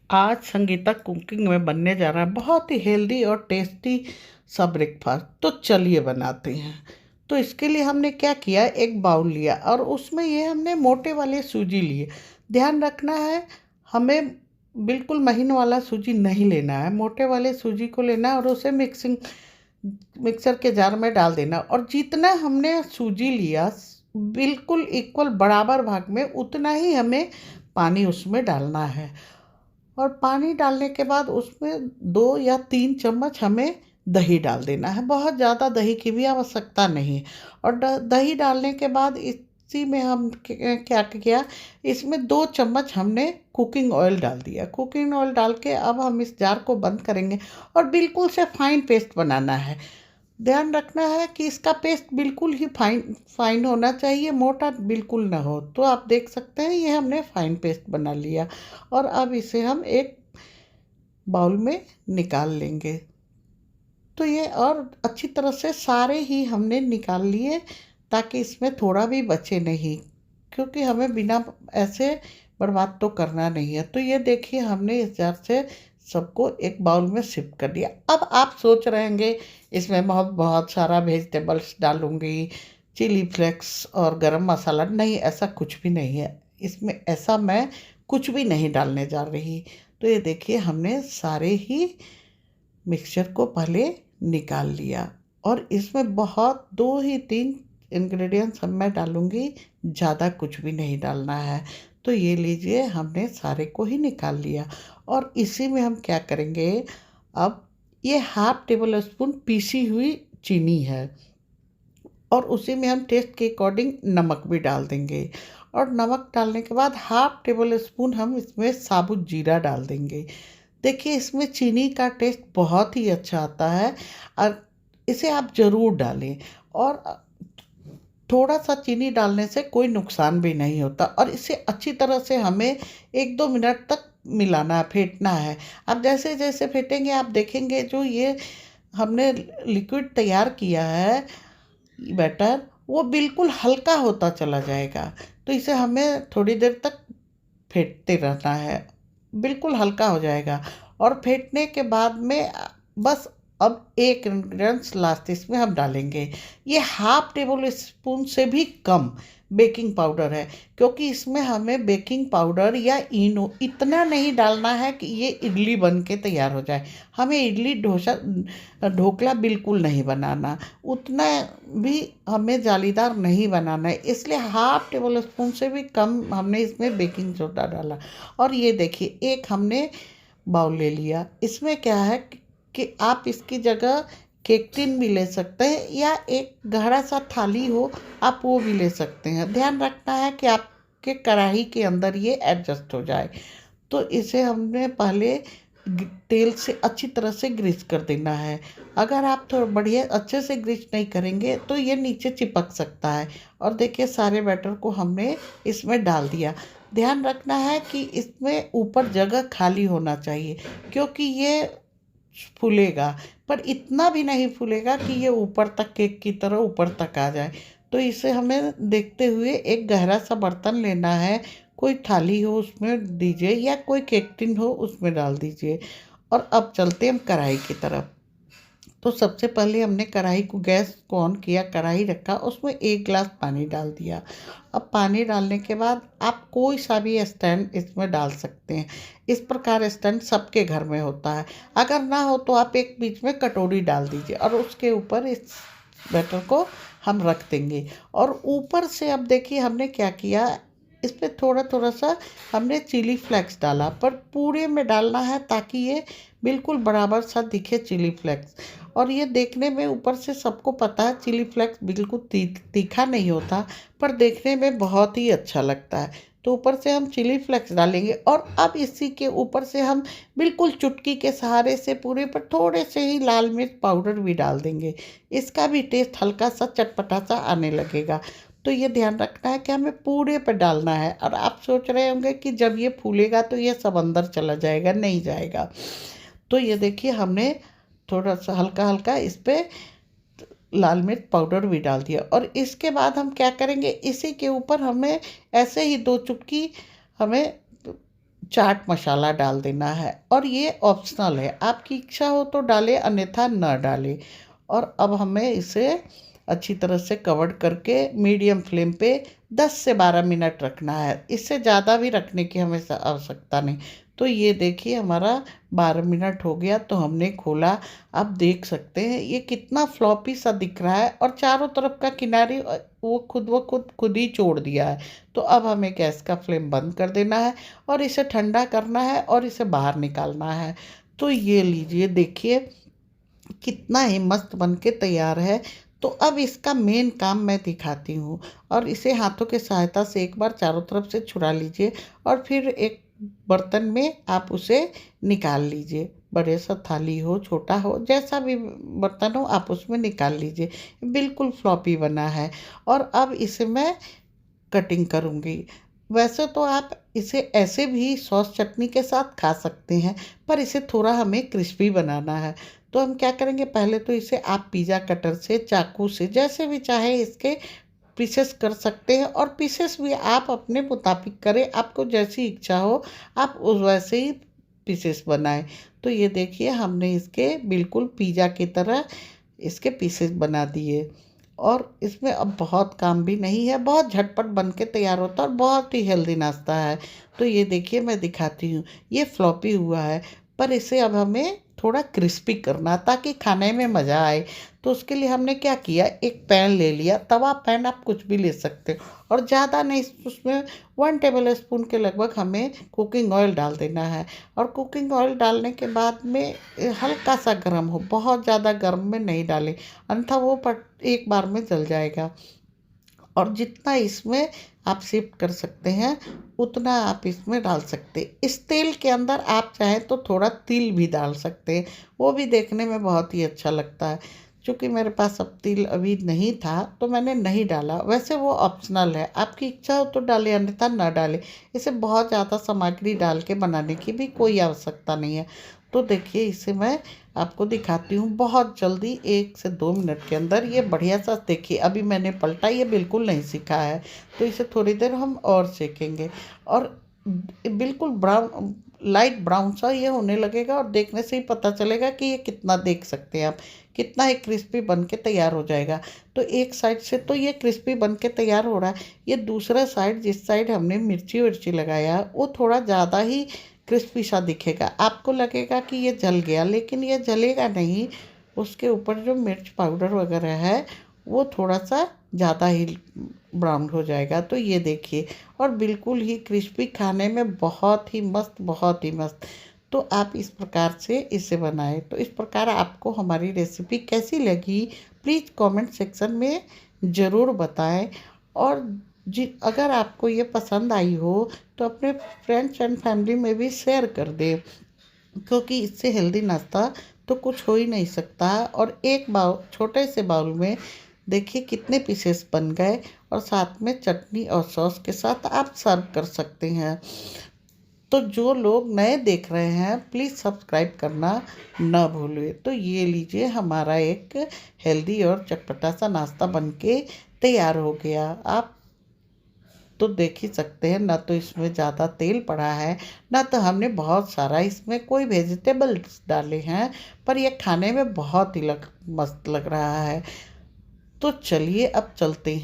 आज संगीता कुकिंग में बनने जा रहा है बहुत ही हेल्दी और टेस्टी सा ब्रेकफास्ट। तो चलिए बनाते हैं। तो इसके लिए हमने क्या किया, एक बाउल लिया और उसमें ये हमने मोटे वाले सूजी लिए। ध्यान रखना है, हमें बिल्कुल महीन वाला सूजी नहीं लेना है, मोटे वाले सूजी को लेना है और उसे मिक्सर के जार में डाल देना। और जितना हमने सूजी लिया बिल्कुल इक्वल बराबर भाग में उतना ही हमें पानी उसमें डालना है। और पानी डालने के बाद उसमें 2 या 3 चम्मच हमें दही डाल देना है। बहुत ज़्यादा दही की भी आवश्यकता नहीं। और दही डालने के बाद इसी में हम क्या किया, इसमें 2 चम्मच हमने कुकिंग ऑयल डाल दिया। कुकिंग ऑयल डाल के अब हम इस जार को बंद करेंगे और बिल्कुल से फाइन पेस्ट बनाना है। ध्यान रखना है कि इसका पेस्ट बिल्कुल ही फाइन फाइन होना चाहिए, मोटा बिल्कुल ना हो। तो आप देख सकते हैं ये हमने फाइन पेस्ट बना लिया और अब इसे हम एक बाउल में निकाल लेंगे। तो ये और अच्छी तरह से सारे ही हमने निकाल लिए ताकि इसमें थोड़ा भी बचे नहीं, क्योंकि हमें बिना ऐसे बर्बाद तो करना नहीं है। तो ये देखिए हमने इस जार से सबको एक बाउल में शिफ्ट कर दिया। अब आप सोच रहे होंगे इसमें बहुत बहुत सारा वेजिटेबल्स डालूंगी, चिली फ्लेक्स और गरम मसाला। नहीं, ऐसा कुछ भी नहीं है इसमें, ऐसा मैं कुछ भी नहीं डालने जा रही। तो ये देखिए हमने सारे ही मिक्सचर को पहले निकाल लिया और इसमें बहुत 2 ही 3 इंग्रेडिएंट्स हम मैं डालूंगी, ज़्यादा कुछ भी नहीं डालना है। तो ये लीजिए हमने सारे को ही निकाल लिया और इसी में हम क्या करेंगे, अब ये हाफ टेबल स्पून पीसी हुई चीनी है और उसी में हम टेस्ट के अकॉर्डिंग नमक भी डाल देंगे। और नमक डालने के बाद हाफ टेबल स्पून हम इसमें साबुत जीरा डाल देंगे। देखिए इसमें चीनी का टेस्ट बहुत ही अच्छा आता है और इसे आप ज़रूर डालें। और थोड़ा सा चीनी डालने से कोई नुकसान भी नहीं होता। और इसे अच्छी तरह से हमें 1-2 मिनट तक मिलाना है, फेंटना है। अब जैसे जैसे फेंटेंगे आप देखेंगे जो ये हमने लिक्विड तैयार किया है बैटर, वो बिल्कुल हल्का होता चला जाएगा। तो इसे हमें थोड़ी देर तक फेंटते रहना है, बिल्कुल हल्का हो जाएगा। और फेंटने के बाद में बस अब एक इंग्रेडिएंट्स लास्ट इसमें हम डालेंगे। ये हाफ टेबल स्पून से भी कम बेकिंग पाउडर है, क्योंकि इसमें हमें बेकिंग पाउडर या इनो इतना नहीं डालना है कि ये इडली बन के तैयार हो जाए। हमें इडली डोसा ढोकला बिल्कुल नहीं बनाना, उतना भी हमें जालीदार नहीं बनाना है। इसलिए हाफ टेबल स्पून से भी कम हमने इसमें बेकिंग सोडा डाला। और ये देखिए एक हमने बाउल ले लिया। इसमें क्या है कि आप इसकी जगह केक टिन भी ले सकते हैं या एक गहरा सा थाली हो आप वो भी ले सकते हैं। ध्यान रखना है कि आपके कढ़ाई के अंदर ये एडजस्ट हो जाए। तो इसे हमने पहले तेल से अच्छी तरह से ग्रीस कर देना है। अगर आप थोड़ा बढ़िया अच्छे से ग्रीस नहीं करेंगे तो ये नीचे चिपक सकता है। और देखिए सारे बैटर को हमने इसमें डाल दिया। ध्यान रखना है कि इसमें ऊपर जगह खाली होना चाहिए, क्योंकि ये फूलेगा पर इतना भी नहीं फूलेगा कि ये ऊपर तक केक की तरह ऊपर तक आ जाए। तो इसे हमें देखते हुए एक गहरा सा बर्तन लेना है, कोई थाली हो उसमें दीजिए या कोई केक टिन हो उसमें डाल दीजिए। और अब चलते हैं हम कढ़ाई की तरफ। तो सबसे पहले हमने कढ़ाई को गैस को ऑन किया, कढ़ाई रखा, उसमें 1 गिलास पानी डाल दिया। अब पानी डालने के बाद आप कोई सा भी स्टैंड इसमें डाल सकते हैं। इस प्रकार स्टैंड सबके घर में होता है। अगर ना हो तो आप एक बीच में कटोरी डाल दीजिए और उसके ऊपर इस बैटर को हम रख देंगे। और ऊपर से अब देखिए हमने क्या किया, इस पर थोड़ा थोड़ा सा हमने चिली फ्लेक्स डाला, पर पूरे में डालना है ताकि ये बिल्कुल बराबर सा दिखे चिली फ्लेक्स। और ये देखने में ऊपर से सबको पता है चिली फ्लेक्स बिल्कुल तीखा नहीं होता, पर देखने में बहुत ही अच्छा लगता है। तो ऊपर से हम चिली फ्लेक्स डालेंगे और अब इसी के ऊपर से हम बिल्कुल चुटकी के सहारे से पूरे पर थोड़े से ही लाल मिर्च पाउडर भी डाल देंगे। इसका भी टेस्ट हल्का सा चटपटा सा आने लगेगा। तो ये ध्यान रखना है कि हमें पूरे पे डालना है। और आप सोच रहे होंगे कि जब ये फूलेगा तो ये सब अंदर चला जाएगा, नहीं जाएगा। तो ये देखिए हमने थोड़ा सा हल्का हल्का इस पे लाल मिर्च पाउडर भी डाल दिया। और इसके बाद हम क्या करेंगे, इसी के ऊपर हमें ऐसे ही 2 चुटकी हमें चाट मसाला डाल देना है और ये ऑप्शनल है, आपकी इच्छा हो तो डालें अन्यथा न डालें। और अब हमें इसे अच्छी तरह से कवर करके मीडियम फ्लेम पे 10 से 12 मिनट रखना है, इससे ज़्यादा भी रखने की हमें आवश्यकता नहीं। तो ये देखिए हमारा 12 मिनट हो गया, तो हमने खोला। आप देख सकते हैं ये कितना फ्लॉपी सा दिख रहा है और चारों तरफ का किनारी वो खुद ही छोड़ दिया है। तो अब हमें गैस का फ्लेम बंद कर देना है और इसे ठंडा करना है और इसे बाहर निकालना है। तो ये लीजिए, देखिए कितना ही मस्त बन के तैयार है। तो अब इसका मेन काम मैं दिखाती हूँ। और इसे हाथों की सहायता से एक बार चारों तरफ से छुड़ा लीजिए और फिर एक बर्तन में आप उसे निकाल लीजिए। बड़े सा थाली हो, छोटा हो, जैसा भी बर्तन हो आप उसमें निकाल लीजिए। बिल्कुल फ्लॉपी बना है। और अब इसे मैं कटिंग करूँगी। वैसे तो आप इसे ऐसे भी सॉस चटनी के साथ खा सकते हैं, पर इसे थोड़ा हमें क्रिस्पी बनाना है। तो हम क्या करेंगे, पहले तो इसे आप पिज़्ज़ा कटर से, चाकू से, जैसे भी चाहे इसके पीसेस कर सकते हैं। और पीसेस भी आप अपने मुताबिक करें, आपको जैसी इच्छा हो आप उस वैसे ही पीसेस बनाएं। तो ये देखिए हमने इसके बिल्कुल पिज़्ज़ा की तरह इसके पीसेस बना दिए। और इसमें अब बहुत काम भी नहीं है, बहुत झटपट बन के तैयार होता है और बहुत ही हेल्दी नाश्ता है। तो ये देखिए मैं दिखाती हूँ, ये फ्लॉपी हुआ है, पर इसे अब हमें थोड़ा क्रिस्पी करना ताकि खाने में मज़ा आए। तो उसके लिए हमने क्या किया, एक पैन ले लिया, तवा पैन आप कुछ भी ले सकते हो, और ज़्यादा नहीं, उसमें 1 टेबल स्पून के लगभग हमें कुकिंग ऑयल डाल देना है। और कुकिंग ऑयल डालने के बाद में हल्का सा गर्म हो, बहुत ज़्यादा गर्म में नहीं डालें, अन्यथा वो एक बार में जल जाएगा। और जितना इसमें आप शिफ्ट कर सकते हैं उतना आप इसमें डाल सकते हैं। इस तेल के अंदर आप चाहें तो थोड़ा तिल भी डाल सकते हैं, वो भी देखने में बहुत ही अच्छा लगता है। चूँकि मेरे पास अब तिल अभी नहीं था तो मैंने नहीं डाला, वैसे वो ऑप्शनल है, आपकी इच्छा हो तो डालें अन्यथा ना डालें। इसे बहुत ज़्यादा सामग्री डाल के बनाने की भी कोई आवश्यकता नहीं है। तो देखिए इसे मैं आपको दिखाती हूँ बहुत जल्दी, 1 से 2 मिनट के अंदर ये बढ़िया सा, देखिए अभी मैंने पलटा, ये बिल्कुल नहीं सिका है। तो इसे थोड़ी देर हम और सेकेंगे और बिल्कुल ब्राउन, लाइट ब्राउन सा ये होने लगेगा और देखने से ही पता चलेगा कि ये कितना, देख सकते हैं आप कितना ही क्रिस्पी बन के तैयार हो जाएगा। तो एक साइड से तो ये क्रिस्पी बन के तैयार हो रहा है, ये दूसरा साइड, जिस साइड हमने मिर्ची विर्ची लगाया वो थोड़ा ज़्यादा ही क्रिस्पी सा दिखेगा। आपको लगेगा कि ये जल गया, लेकिन ये जलेगा नहीं। उसके ऊपर जो मिर्च पाउडर वगैरह है वो थोड़ा सा ज़्यादा ही ब्राउन हो जाएगा। तो ये देखिए, और बिल्कुल ही क्रिस्पी, खाने में बहुत ही मस्त, बहुत ही मस्त। तो आप इस प्रकार से इसे बनाएं। तो इस प्रकार आपको हमारी रेसिपी कैसी लगी प्लीज़ कमेंट सेक्शन में ज़रूर बताएं। और जी अगर आपको ये पसंद आई हो तो अपने फ्रेंड्स एंड फैमिली में भी शेयर कर दें, क्योंकि इससे हेल्दी नाश्ता तो कुछ हो ही नहीं सकता। और एक बाउल, छोटे से बाउल में देखिए कितने पीसेस बन गए, और साथ में चटनी और सॉस के साथ आप सर्व कर सकते हैं। तो जो लोग नए देख रहे हैं प्लीज़ सब्सक्राइब करना न भूलें। तो ये लीजिए हमारा एक हेल्दी और चटपटा सा नाश्ता बनके तैयार हो गया। आप तो देख ही सकते हैं, ना तो इसमें ज़्यादा तेल पड़ा है, ना तो हमने बहुत सारा इसमें कोई वेजिटेबल्स डाले हैं, पर यह खाने में बहुत ही मस्त लग रहा है। तो चलिए अब चलते हैं।